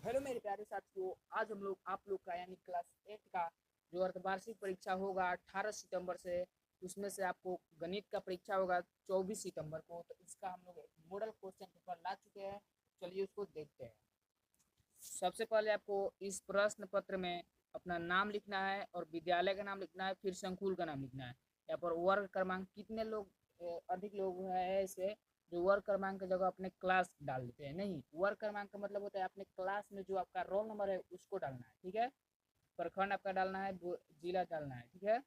Hello मेरे प्यारे साथियों, आज हम लोग आप लोग का यानी क्लास 8 का जो अर्धवार्षिक परीक्षा होगा 18 सितंबर से, उसमें से आपको गणित का परीक्षा होगा 24 सितंबर को। तो इसका हम लोग एक मॉडल क्वेश्चन पेपर ला चुके हैं। चलिए उसको देखते हैं। सबसे पहले आपको इस प्रश्न पत्र में अपना नाम लिखना है और विद्यालय का नाम लिखना है, फिर संकुल का नाम लिखना है। यहाँ पर वर्ग क्रमांक कितने लोग अधिक लोग हैं ऐसे जो वर्ग क्रमांक की जगह अपने क्लास डाल देते हैं। नहीं, वर्ग क्रमांक का मतलब होता है अपने क्लास में जो आपका रोल नंबर है उसको डालना है, ठीक है। प्रखंड आपका डालना है, जिला डालना है, ठीक है।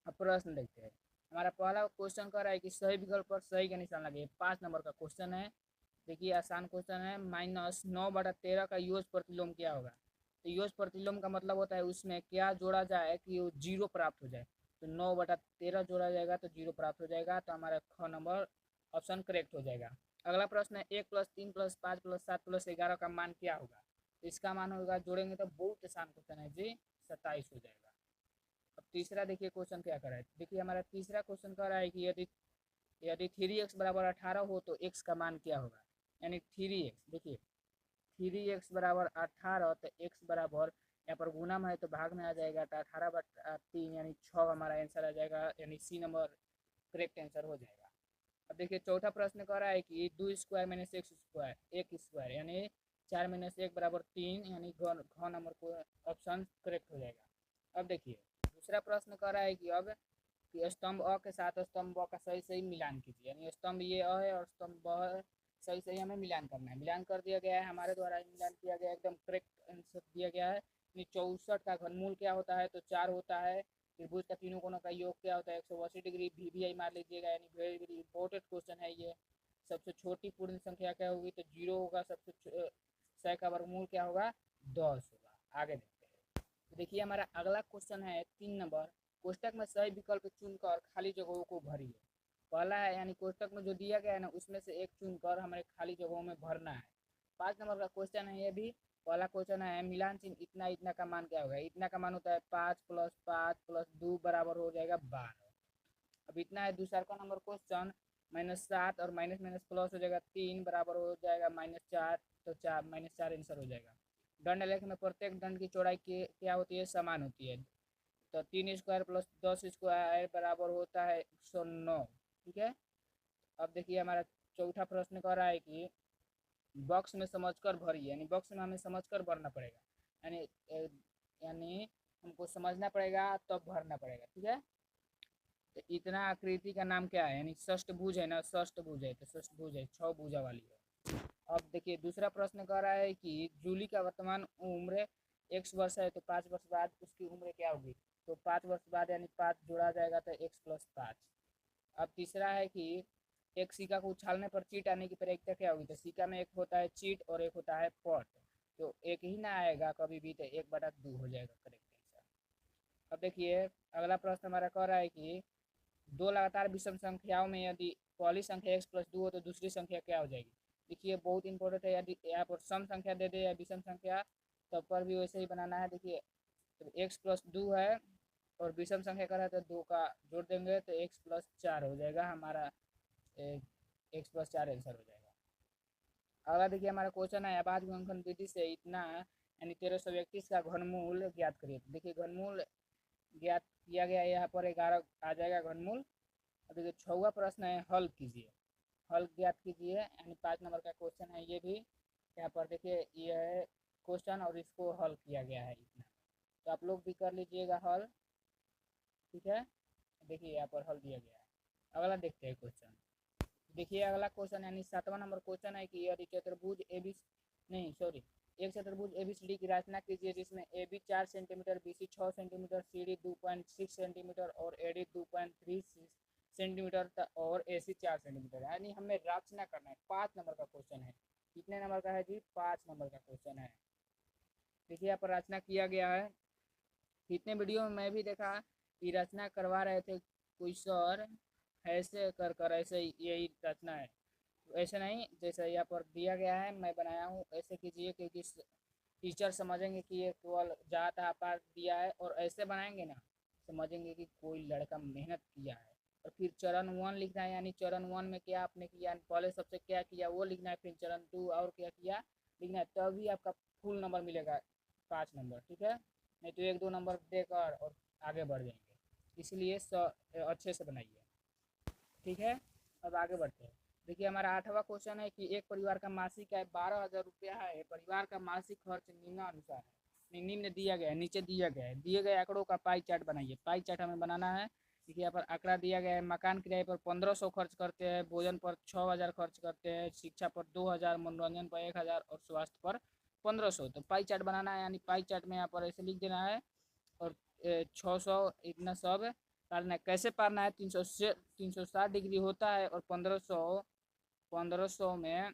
अब प्रश्न देखते हैं। हमारा पहला क्वेश्चन कर रहा है कि सही विकल्प पर सही का निशान लगे। 5 नंबर का क्वेश्चन है। देखिए आसान क्वेश्चन है। -9/13 का योग प्रतिलोम क्या होगा। तो योग प्रतिलोम का मतलब होता है उसमें क्या जोड़ा जाए कि वो जीरो प्राप्त हो जाए। तो 9/13 जोड़ा जाएगा तो जीरो प्राप्त हो जाएगा। तो हमारा ख नंबर ऑप्शन करेक्ट हो जाएगा। अगला प्रश्न है 1+3+5+7+11 का मान क्या होगा। तो इसका मान होगा, जोड़ेंगे तो बहुत आसान क्वेश्चन है जी, 27 हो जाएगा। अब तीसरा देखिए क्वेश्चन क्या कर रहा है। देखिए हमारा तीसरा क्वेश्चन कर रहा है कि यदि यदि 3x बराबर 18 हो तो x का मान क्या होगा। यानी 3x, देखिए 3x बराबर 18 तो x बराबर यहाँ पर गुना में है तो भाग में आ जाएगा। तो 18/3 यानी 6 हमारा आंसर आ जाएगा, यानी सी नंबर करेक्ट आंसर हो जाएगा। अब देखिए चौथा प्रश्न कह रहा है कि 2² - x² एक स्क्वायर यानी 4 - 1 = 3 यानी घ नंबर को ऑप्शन करेक्ट हो जाएगा। अब देखिए दूसरा प्रश्न कह रहा है कि अब कि स्तंभ अ के साथ स्तंभ ब का सही सही मिलान कीजिए। यानी स्तंभ ये अ है और स्तंभ ब है, सही सही हमें मिलान करना है। मिलान कर दिया गया है, हमारे द्वारा मिलान किया गया, एकदम करेक्ट आंसर दिया गया है। 64 का घनमूल क्या होता है, तो 4 होता है। त्रिभुज का तीनों कोणों का योग क्या होता है, 180 डिग्री। भी मार लीजिएगा, यानी वेरी वेरी इंपॉर्टेंट क्वेश्चन है ये। सबसे छोटी पूर्ण संख्या क्या होगी, तो 0 होगा। सबसे 100 का वर्गमूल क्या होगा, 10 होगा। आगे देखते हैं। तो देखिए हमारा अगला क्वेश्चन है 3 नंबर। कोष्टक में सही विकल्प चुनकर खाली जगहों को भरिए। पहला है यानी कोष्टक में जो दिया गया है ना उसमें से एक चुनकर हमारे खाली जगहों में भरना है। 5 नंबर का क्वेश्चन है ये भी। पहला क्वेश्चन है मिलान चिन्ह इतना इतना का मान क्या होगा। इतना का मान होता है 5 + 5 + 2 बराबर हो जाएगा 12। अब इतना है। दूसरा का नंबर क्वेश्चन -7 और माइनस माइनस प्लस हो जाएगा 3 बराबर हो जाएगा -4। तो 4 -4 आंसर हो जाएगा। दंड लेख में प्रत्येक दंड की चौड़ाई क्या होती है, समान होती है। तो 3² + 10² बराबर होता है 109, ठीक है। अब देखिए हमारा चौथा प्रश्न कह रहा है कि बॉक्स में समझकर भरिए। यानी बॉक्स में हमें समझकर भरना पड़ेगा। यानी हमको समझना पड़ेगा तब भरना पड़ेगा, ठीक है। तो इतना आकृति का नाम क्या है, यानी षष्ठभुज है ना, षष्ठभुज है तो षष्ठभुज है, 6 भुजा वाली है। अब देखिए दूसरा प्रश्न कह रहा है कि जूली का वर्तमान उम्र x वर्ष है तो 5 वर्ष बाद उसकी उम्र क्या होगी। तो 5 वर्ष बाद यानी 5 जोड़ा जाएगा तो x + 5। अब तीसरा है कि एक सिक्का को उछालने पर चीट आने की प्रक्रिया क्या होगी। तो सिक्का में एक होता है चीट और एक होता है पट। तो एक ही ना आएगा कभी भी, तो 1/2 हो जाएगा करेक्ट आंसर। अब देखिए अगला प्रश्न हमारा कह रहा है कि दो लगातार विषम संख्याओं में यदि पहली संख्या x + 2 हो तो दूसरी संख्या क्या हो जाएगी। देखिए बहुत इंपॉर्टेंट है। यदि यहाँ पर सम संख्या दे दे या विषम संख्या तब पर भी वैसे ही बनाना है। देखिए तो x + 2 है और विषम संख्या का है तो 2 का जोड़ देंगे तो x + 4 हो जाएगा। हमारा x + 4 आंसर हो जाएगा। अगला देखिए हमारा क्वेश्चन है आबाद गुणनखंड विधि से इतना यानी 1321 का घनमूल ज्ञात करिए। देखिए घनमूल ज्ञात किया गया, यहाँ पर 11 आ जाएगा घनमूल। अब देखिए 6वां प्रश्न है हल कीजिए। हल ज्ञात कीजिए, यानी 5 नंबर का क्वेश्चन है ये भी। यहाँ पर देखिए ये है क्वेश्चन और इसको हल किया गया है इतना। तो आप लोग भी कर लीजिएगा हल, ठीक है। देखिए यहाँ पर हल दिया गया है। अगला देखते हैं क्वेश्चन। देखिए अगला क्वेश्चन यानी 7वां नंबर क्वेश्चन है कि यदि चतुर्भुज ए बी नहीं सॉरी एक चतुर्भुज ABCD की रचना कीजिए जिसमें AB 4 centimetre, BC 6 centimetre, CD 2.6 centimetre और AD 2.3 सेंटीमीटर और AC 4 सेंटीमीटर। यानी हमें रचना करना है। 5 नंबर का क्वेश्चन है। कितने नंबर का है जी, 5 नंबर का क्वेश्चन है। देखिए यहाँ पर रचना किया गया है। कितने वीडियो में मैं भी देखा कि रचना करवा रहे थे कोई सर, ऐसे कर कर ऐसे यही रचना है। ऐसे नहीं जैसे यहाँ पर दिया गया है मैं बनाया हूँ, ऐसे कीजिए क्योंकि टीचर समझेंगे कि ये केवल जात आपात दिया है। और ऐसे बनाएंगे ना समझेंगे कि कोई लड़का मेहनत किया है। और फिर चरण 1 लिखना है, यानी चरण 1 में क्या आपने किया, पहले सबसे क्या किया वो लिखना है, फिर चरण 2 और क्या किया लिखना है, तभी आपका फुल नंबर मिलेगा 5 नंबर, ठीक है। नहीं तो 1-2 नंबर देकर और आगे बढ़ जाएंगे, इसलिए अच्छे से बनाइए, ठीक है। अब आगे बढ़ते हैं। देखिए हमारा 8वां क्वेश्चन है कि एक परिवार का मासिक आय 12,000 रुपया है। परिवार का मासिक खर्च निम्नानुसार है, निम्न दिया गया है, नीचे दिया गया है। दिए गए आंकड़ों का पाई चार्ट बनाइए। पाई चार्ट हमें बनाना है। देखिए यहाँ पर आंकड़ा दिया गया है, मकान किराए पर 1500 खर्च करते हैं, भोजन पर 6000 खर्च करते हैं, शिक्षा पर 2000, मनोरंजन पर 1000 और स्वास्थ्य पर 1500। तो पाई चार्ट बनाना है, यानी पाई चार्ट में यहाँ पर ऐसे लिख देना है। और 600 इतना सब पारना है। कैसे पारना है? 360 डिग्री होता है और 1500 में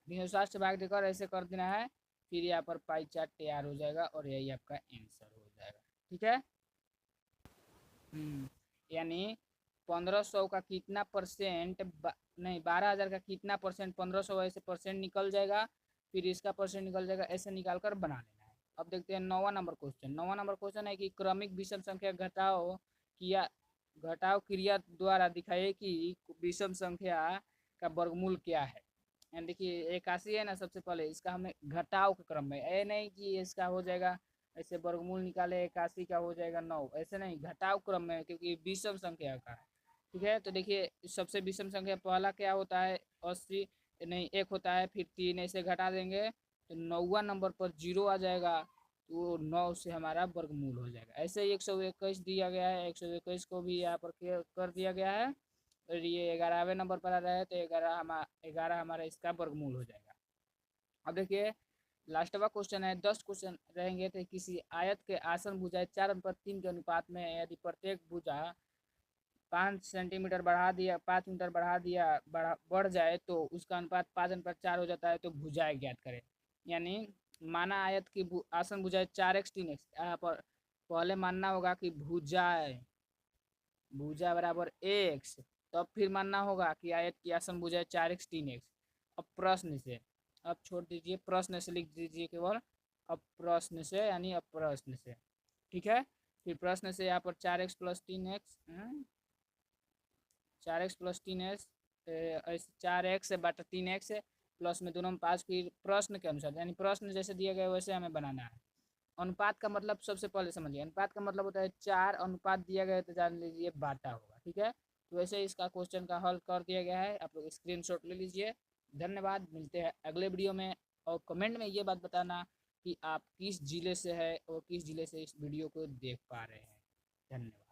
360 से भाग देकर ऐसे कर देना है। फिर यहाँ पर पाई चार्ट तैयार हो जाएगा और यही आपका आंसर हो जाएगा, ठीक है। यानी 1500 का कितना परसेंट नहीं, 12,000 का कितना परसेंट 1500 ऐसे परसेंट निकल जाएगा, फिर इसका परसेंट निकल जाएगा, ऐसे निकाल कर बना लेना है। अब देखते हैं 9वां नंबर क्वेश्चन। 9वां नंबर क्वेश्चन है कि क्रमिक विषम संख्या घटाव क्रिया द्वारा दिखाइए कि विषम संख्या का वर्गमूल क्या है। यानी देखिए 81 है ना, सबसे पहले इसका हमें घटाव के क्रम में, ये नहीं कि इसका हो जाएगा ऐसे वर्गमूल निकाले 81 का हो जाएगा 9, ऐसे नहीं, घटाव क्रम में, क्योंकि विषम संख्या का है, ठीक है। तो देखिए सबसे विषम संख्या पहला क्या होता है? 80 नहीं, 1 होता है, फिर 3 ऐसे घटा देंगे तो 9वां नंबर पर 0 आ जाएगा, तो 9 से हमारा वर्गमूल हो जाएगा। ऐसे ही 121 दिया गया है, 121 को भी यहाँ पर कर दिया गया है, और ये 11वें नंबर पर आ रहा है, तो 11 हमारा इसका वर्गमूल हो जाएगा। अब देखिए लास्टवा क्वेश्चन है, 10 क्वेश्चन रहेंगे। तो किसी आयत के आसन भुजाएं 4:3 के अनुपात में है। यदि प्रत्येक भुजा 5 सेंटीमीटर बढ़ा दिया, 5 मीटर बढ़ जाए तो उसका अनुपात 5:4 हो जाता है। तो भुजाएं ज्ञात करें। यानी माना आयत की आसन भुजाएं 4x 3x, यहाँ पर पहले मानना होगा कि भुजा बराबर x, तब फिर मानना होगा कि आयत की आसन भुजाएं 4x 3x। अब प्रश्न से, अब छोड़ दीजिए, प्रश्न से लिख दीजिए केवल, अब प्रश्न से यानी अब प्रश्न से, ठीक है। फिर प्रश्न से यहाँ पर 4x + 3x, 4x + 3x, 4x/3x plus में दोनों में 5, फिर प्रश्न के अनुसार, यानी प्रश्न जैसे दिया गया वैसे हमें बनाना है। अनुपात का मतलब सबसे पहले समझिए, अनुपात का मतलब होता है 4 अनुपात दिया गया है तो जान लीजिए बाटा होगा, ठीक है। तो वैसे इसका क्वेश्चन का हल कर दिया गया है, आप लोग स्क्रीनशॉट ले लीजिए। धन्यवाद, मिलते हैं अगले वीडियो में। और कमेंट में ये बात बताना कि आप किस जिले से है और किस जिले से इस वीडियो को देख पा रहे हैं। धन्यवाद।